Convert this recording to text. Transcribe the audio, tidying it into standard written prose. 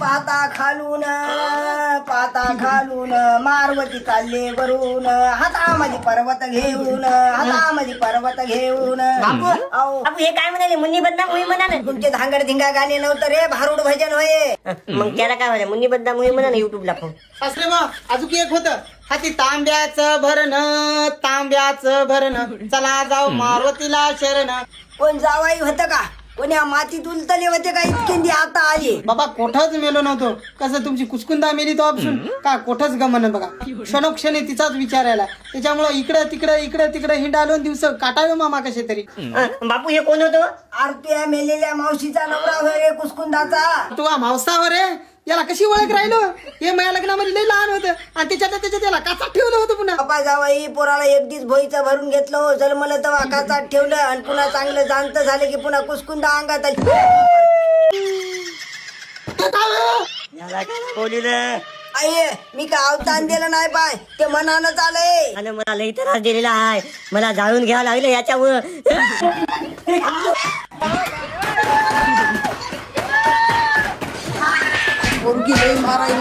पाता खालून मारवती चालले वरून हातामध्ये पर्वत घेऊन बापू हे काय म्हणाले मुन्नी बदनाम होई म्हणा ना. तुमचे धांगड धिंगा गाणे नव्हतं रे भारूड भजन होय. मग त्याला काय म्हणाले मुन्नी बदनाम होई म्हणा ना युट्यूबला फोन. सासरे बा अजून एक होतं हाती तांब्याचं भरण चला जाऊ मारुतीला शरण. कोण जावाई होतं का कोण्या मातीत उलतले होते का इतके आता आले. बाबा कोठच मेलो नव्हतो कसं तुमची कुचकुंदा मेली तो ऑप्शन का कोठच गमन बघा क्षणोक्षणी तिचाच विचारायला त्याच्यामुळे इकडे तिकडे हिंडालो दिवस काटावे मामा कसे तरी. बापू हे कोण होतं. आरत्या मेलेल्या मावशीचा नवरा होय रे कुचकुंदाचा. तू मावसावर रे याला कशी ओळख राहिलो हे माझ्या लग्नामध्ये लई लहान होतं आणि त्याच्यात त्याला काचात ठेवलं होतं पुन्हा. बापा जावाई पोराला एक दिवस भोईचं भरून घेतलं जन्मलं तेव्हा काचात ठेवलं आणि पुन्हा चांगलं जाणत झालं की पुन्हा कुचकुंदा अंगात आली. मी का अवतान दिलं नाही पाय ते मनानं चालय. आणि मला लई त्रास दिलेला आहे मला जाळून घ्यावं लागलं याच्यामुळं. पोरगी लई मारायला